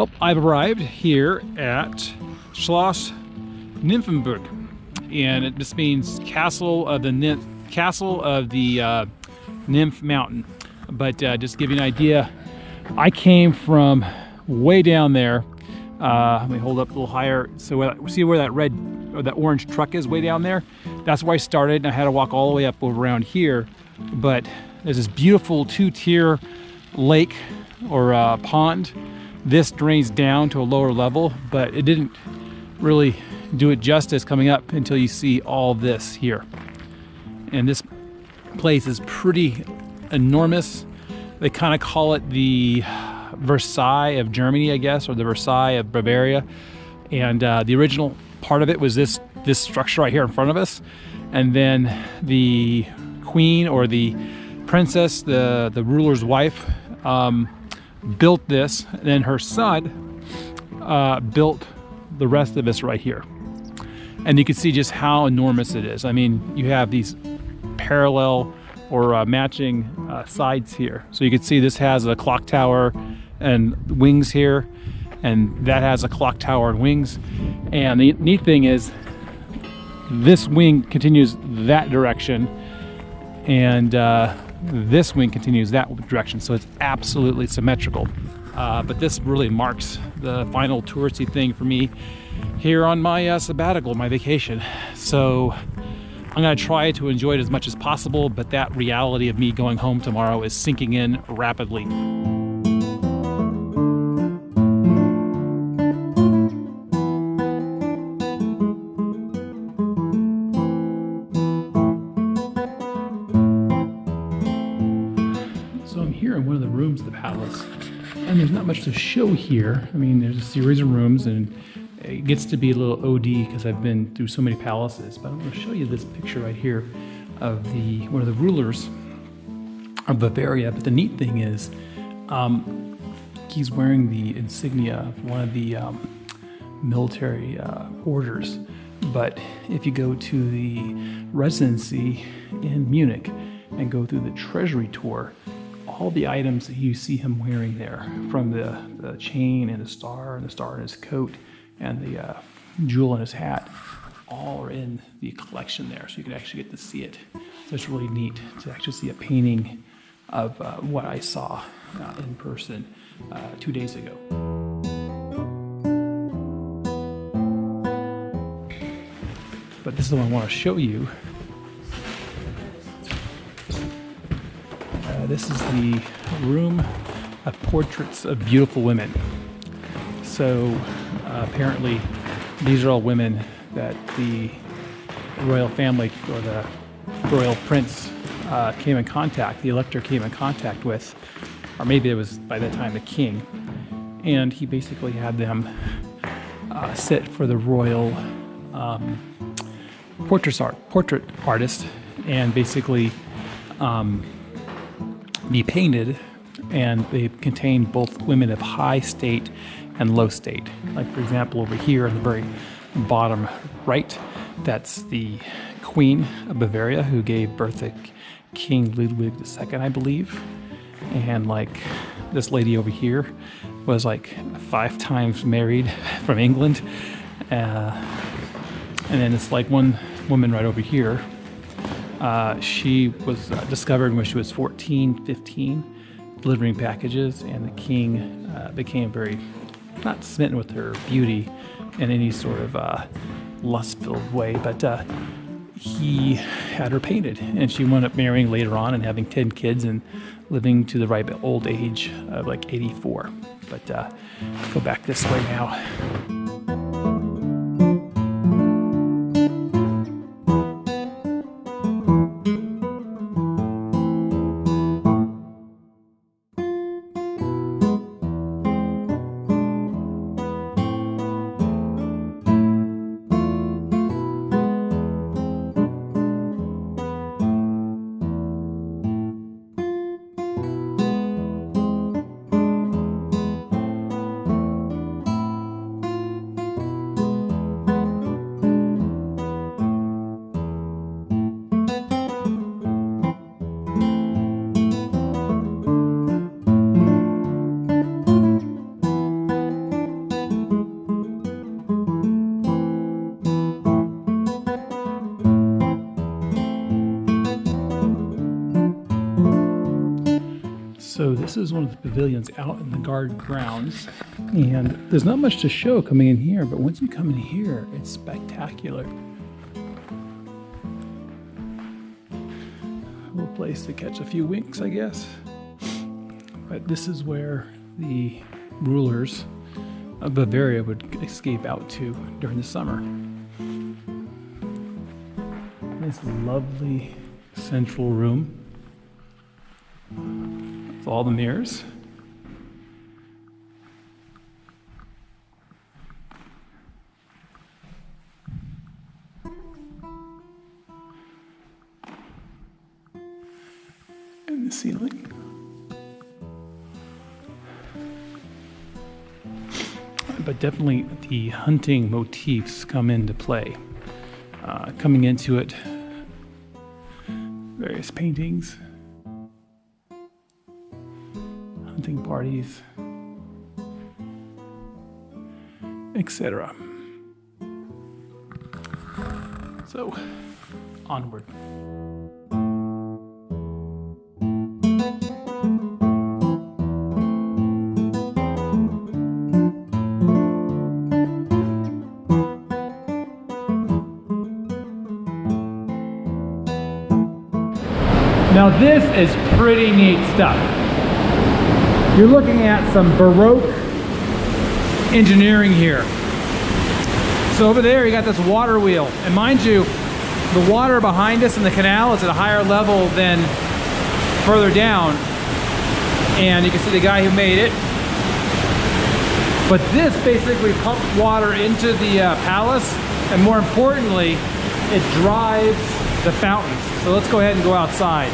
Well, I've arrived here at Schloss Nymphenburg, and this means castle of the Nymph Mountain. But just to give you an idea, I came from way down there. Let me hold up a little higher. So see where that red or that orange truck is way down there? That's where I started, and I had to walk all the way up over around here. But there's this beautiful two-tier lake or pond. This drains down to a lower level, but it didn't really do it justice coming up until you see all this here. And this place is pretty enormous. They kind of call it the Versailles of Germany, I guess, or the Versailles of Bavaria. And the original part of it was this structure right here in front of us. And then the queen or the princess, the ruler's wife, built this. And then her son built the rest of this right here. And you can see just how enormous it is. I mean, you have these parallel or matching sides here. So you can see this has a clock tower and wings here, and that has a clock tower and wings. And the neat thing is this wing continues that direction, and this wing continues that direction, so it's absolutely symmetrical. But this really marks the final touristy thing for me here on my sabbatical, my vacation. So I'm gonna try to enjoy it as much as possible, but that reality of me going home tomorrow is sinking in rapidly. So I'm here in one of the rooms of the palace, and there's not much to show here. I mean, there's a series of rooms, and it gets to be a little OD because I've been through so many palaces. But I'm going to show you this picture right here of one of the rulers of Bavaria. But the neat thing is, he's wearing the insignia of one of the military orders. But if you go to the residency in Munich and go through the treasury tour, all the items that you see him wearing there, from the chain and the star in his coat and the jewel in his hat, all are in the collection there, so you can actually get to see it. So it's really neat to actually see a painting of what I saw in person 2 days ago. But this is what I want to show you. This is the room of portraits of beautiful women. So apparently these are all women that the royal family or the royal prince came in contact, the elector came in contact with, or maybe it was by that time the king. And he basically had them sit for the royal portrait artist and basically be painted, and they contain both women of high state and low state. Like, for example, over here in the very bottom right, that's the Queen of Bavaria, who gave birth to King Ludwig II, I believe. And like this lady over here was like 5 times married from England. And then it's like one woman right over here. She was discovered when she was 14, 15, delivering packages, and the king became very, not smitten with her beauty in any sort of lust-filled way, but he had her painted, and she wound up marrying later on and having 10 kids and living to the ripe old age of like 84. But go back this way now. So this is one of the pavilions out in the guard grounds, and there's not much to show coming in here, but once you come in here, it's spectacular. A little place to catch a few winks, I guess. But this is where the rulers of Bavaria would escape out to during the summer. This lovely central room with all the mirrors. And the ceiling. But definitely the hunting motifs come into play. Coming into it, various paintings, hunting parties, etc. So, onward. Now this is pretty neat stuff. You're looking at some Baroque engineering here. So over there you got this water wheel, and mind you, the water behind us in the canal is at a higher level than further down, and you can see the guy who made it. But this basically pumps water into the palace, and more importantly, it drives the fountains. So let's go ahead and go outside.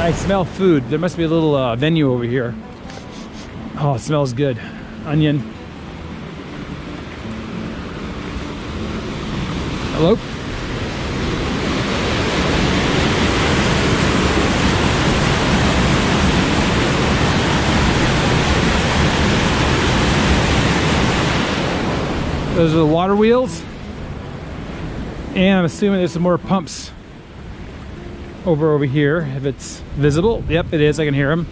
I smell food. There must be a little venue over here. Oh, it smells good. Onion. Hello? Those are the water wheels. And I'm assuming there's some more pumps over here, if it's visible. Yep, it is. I can hear them.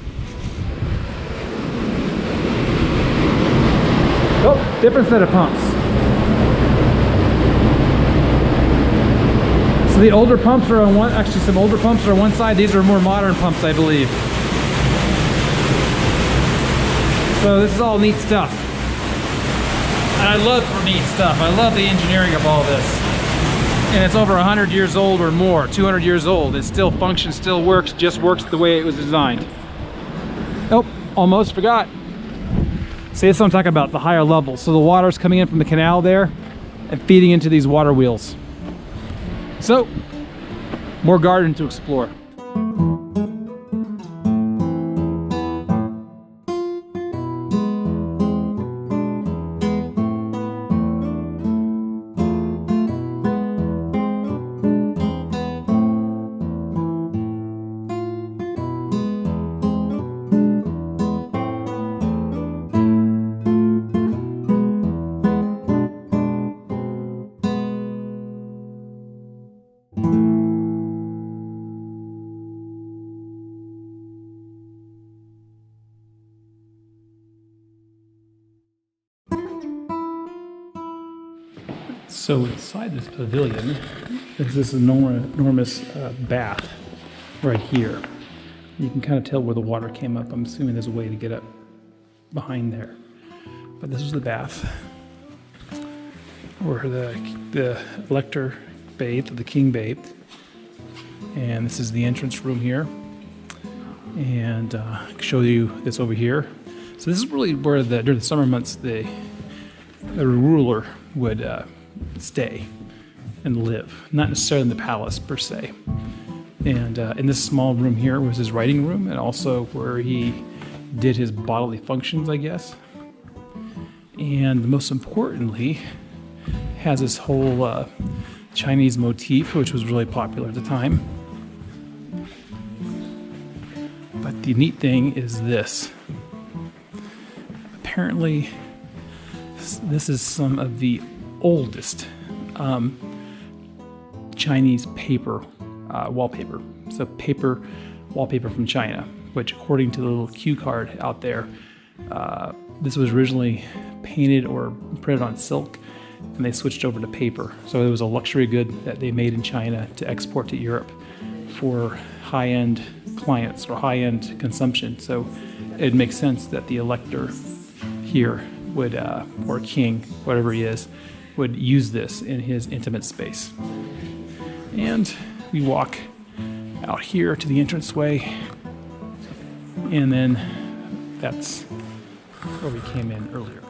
Oh, different set of pumps. So the older pumps are on one, actually some older pumps are on one side. These are more modern pumps, I believe. So this is all neat stuff. And I love neat stuff. I love the engineering of all this. And it's over 100 years old or more, 200 years old. It still functions, still works, just works the way it was designed. Oh, almost forgot. See, that's what I'm talking about, the higher levels. So the water's coming in from the canal there and feeding into these water wheels. So, more garden to explore. So inside this pavilion is this enormous bath right here. You can kind of tell where the water came up. I'm assuming there's a way to get up behind there. But this is the bath where the elector bathed, the king bathed. And this is the entrance room here. And I can show you this over here. So this is really where during the summer months the ruler would stay and live, not necessarily in the palace per se. And in this small room here was his writing room, and also where he did his bodily functions, I guess. And most importantly, has this whole Chinese motif, which was really popular at the time. But the neat thing is this. Apparently, this is some of the oldest Chinese paper wallpaper. So paper wallpaper from China, which according to the little cue card out there, this was originally painted or printed on silk, and they switched over to paper. So it was a luxury good that they made in China to export to Europe for high-end clients or high-end consumption. So it makes sense that the elector here would, or king, whatever he is, would use this in his intimate space. And we walk out here to the entranceway, and then that's where we came in earlier.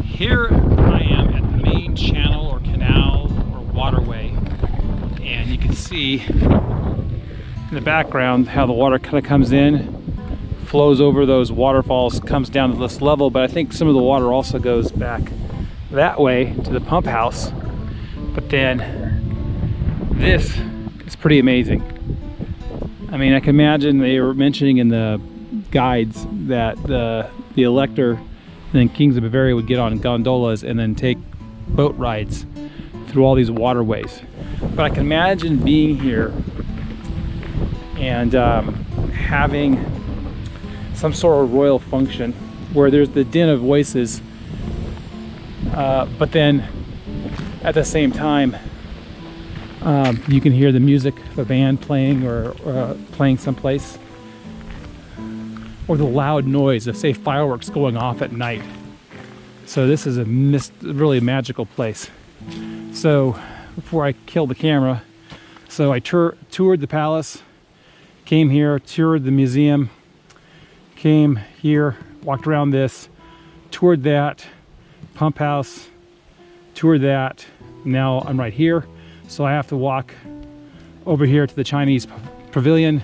Here I am at the main channel or canal or waterway, and you can see in the background how the water kind of comes in, flows over those waterfalls, comes down to this level, but I think some of the water also goes back that way to the pump house. But then this is pretty amazing. I mean, I can imagine they were mentioning in the guides that the elector and then kings of Bavaria would get on gondolas and then take boat rides through all these waterways. But I can imagine being here and having some sort of royal function where there's the din of voices, but then at the same time you can hear the music of a band playing or playing someplace, or the loud noise of, say, fireworks going off at night. So this is a really magical place. So before I killed the camera, so I toured the palace, came here, toured the museum, came here, walked around this, toured that pump house, toured that. Now I'm right here, so I have to walk over here to the Chinese Pavilion,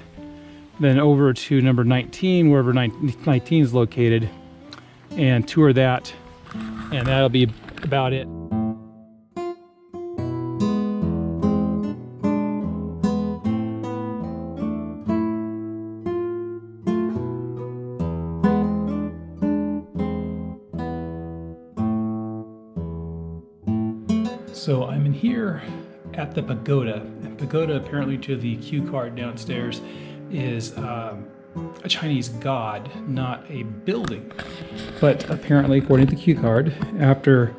then over to number 19, wherever 19 is located, and tour that, and that'll be about it. So I'm in here at the pagoda, and pagoda, apparently to the cue card downstairs, is a Chinese god, not a building. But apparently, according to the cue card, after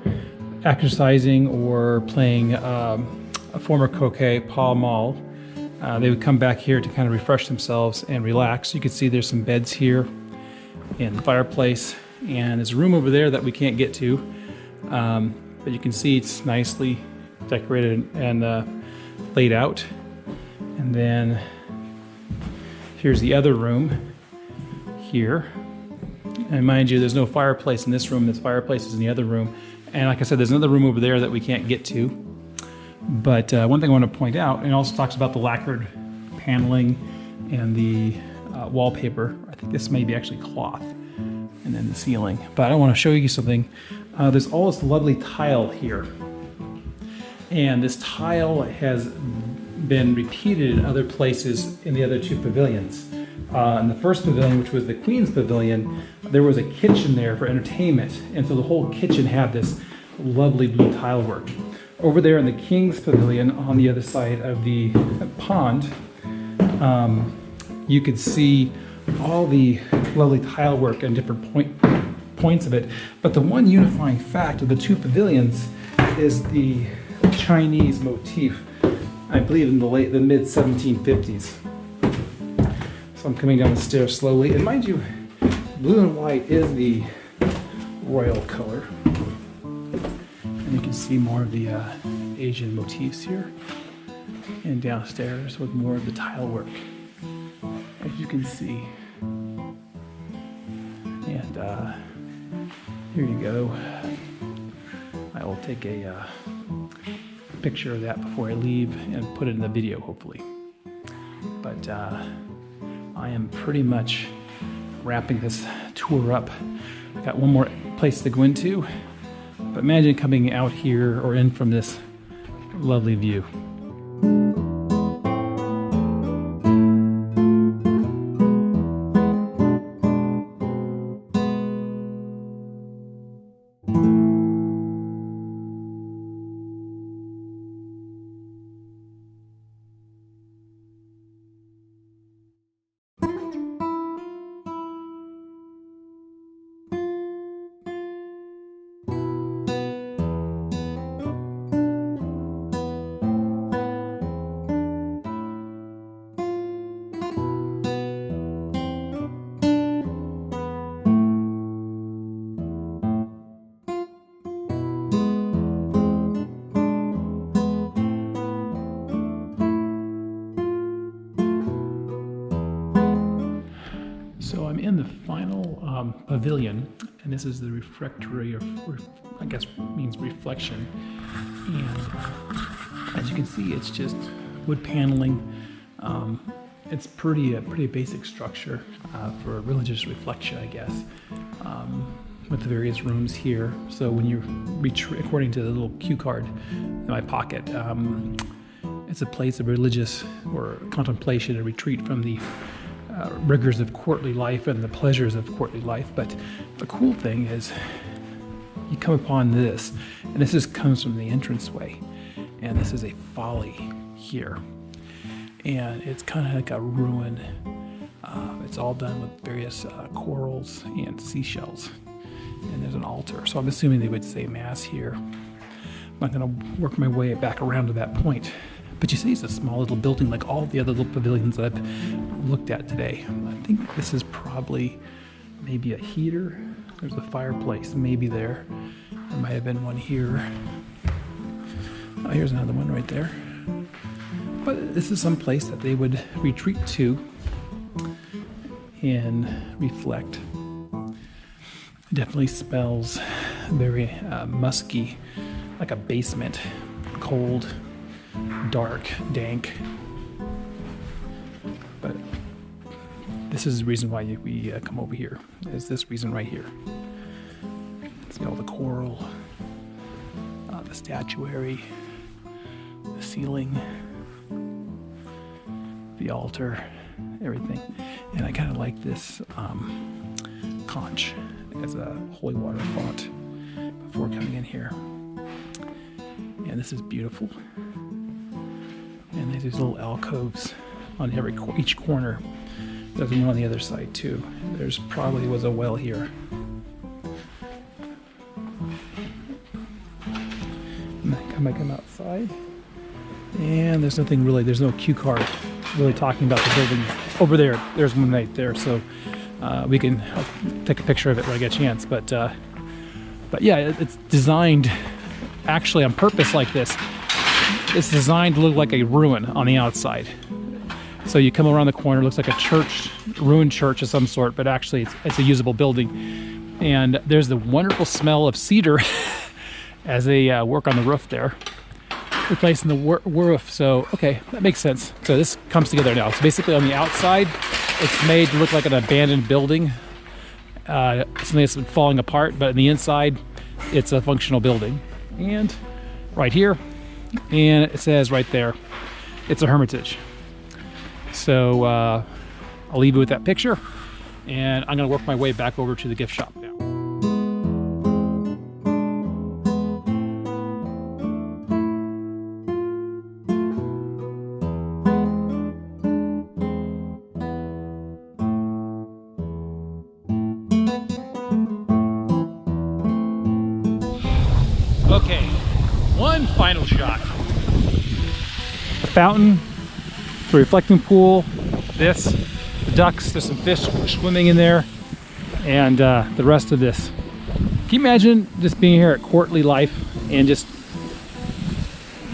exercising or playing a former croquet, Pall Mall, they would come back here to kind of refresh themselves and relax. You can see there's some beds here and the fireplace, and there's a room over there that we can't get to, but you can see it's nicely decorated and laid out. And then here's the other room here. And mind you, there's no fireplace in this room. This fireplace is in the other room. And like I said, there's another room over there that we can't get to. But one thing I want to point out, and it also talks about the lacquered paneling and the wallpaper. I think this may be actually cloth. And then the ceiling. But I want to show you something. There's all this lovely tile here. And this tile has been repeated in other places in the other two pavilions. In the first pavilion, which was the Queen's Pavilion, there was a kitchen there for entertainment, and so the whole kitchen had this lovely blue tile work. Over there in the King's Pavilion, on the other side of the pond, you could see all the lovely tile work and different points of it. But the one unifying fact of the two pavilions is the Chinese motif, I believe in the mid 1750s. So I'm coming down the stairs slowly, and mind you, blue and white is the royal color. And you can see more of the Asian motifs here, and downstairs with more of the tile work, as you can see. And here you go. I will take a picture of that before I leave and put it in the video, hopefully. But I am pretty much wrapping this tour up. I got one more place to go into, but imagine coming out here or in from this lovely view. So I'm in the final pavilion, and this is the refectory, or I guess means reflection. And as you can see, it's just wood paneling. It's a pretty basic structure for religious reflection, I guess, with the various rooms here. So when you according to the little cue card in my pocket, it's a place of religious or contemplation and retreat from the rigors of courtly life and the pleasures of courtly life. But the cool thing is you come upon this, and this comes from the entranceway, and this is a folly here, and it's kind of like a ruin. It's all done with various corals and seashells, and there's an altar, so I'm assuming they would say mass here. I'm not going to work my way back around to that point. But you see, it's a small little building like all the other little pavilions that I've looked at today. I think this is probably maybe a heater. There's a fireplace maybe there. There might have been one here. Oh, here's another one right there. But this is some place that they would retreat to and reflect. It definitely smells very musky, like a basement, cold, dark, dank. But this is the reason why we come over here, is this reason right here. See all the coral, the statuary, the ceiling, the altar, everything. And I kind of like this conch as a holy water font before coming in here. And this is beautiful. And there's these little alcoves on each corner. There's one on the other side too. There's probably was a well here. And I come outside, and there's nothing really. There's no cue card really talking about the building over there. There's one right there, so I'll take a picture of it when I get a chance. But yeah, it's designed actually on purpose like this. It's designed to look like a ruin on the outside. So you come around the corner, it looks like a church, ruined church of some sort, but actually it's a usable building. And there's the wonderful smell of cedar as they work on the roof there, replacing the roof. So, okay, that makes sense. So this comes together now. So basically on the outside, it's made to look like an abandoned building, something that's been falling apart, but on the inside, it's a functional building. And right here, and it says right there, it's a hermitage. So I'll leave you with that picture, and I'm going to work my way back over to the gift shop now. Okay, one final shot. The fountain, the reflecting pool, the ducks, there's some fish swimming in there, and the rest of this. Can you imagine just being here at courtly life and just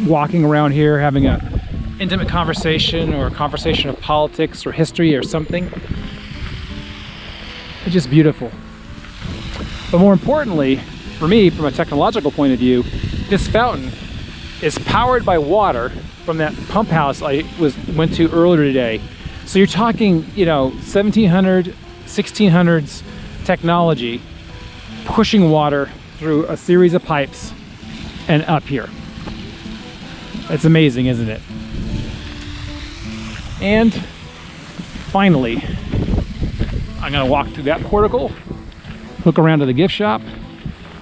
walking around here having an intimate conversation, or a conversation of politics or history or something? It's just beautiful. But more importantly, for me, from a technological point of view, this fountain is powered by water from that pump house I went to earlier today. So you're talking, 1700, 1600s technology pushing water through a series of pipes and up here. It's amazing, isn't it? And finally, I'm gonna walk through that portico, look around to the gift shop,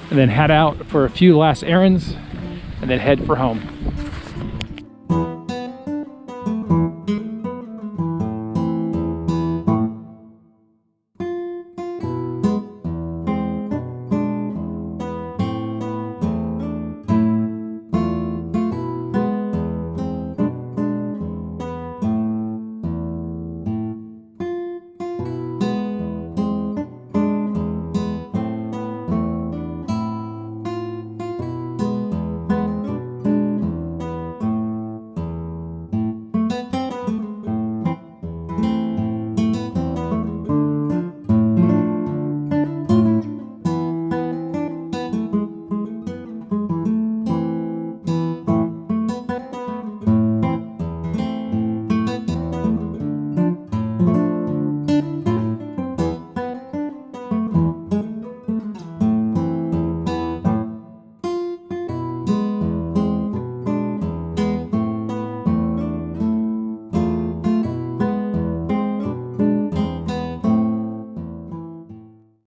and then head out for a few last errands, and then head for home.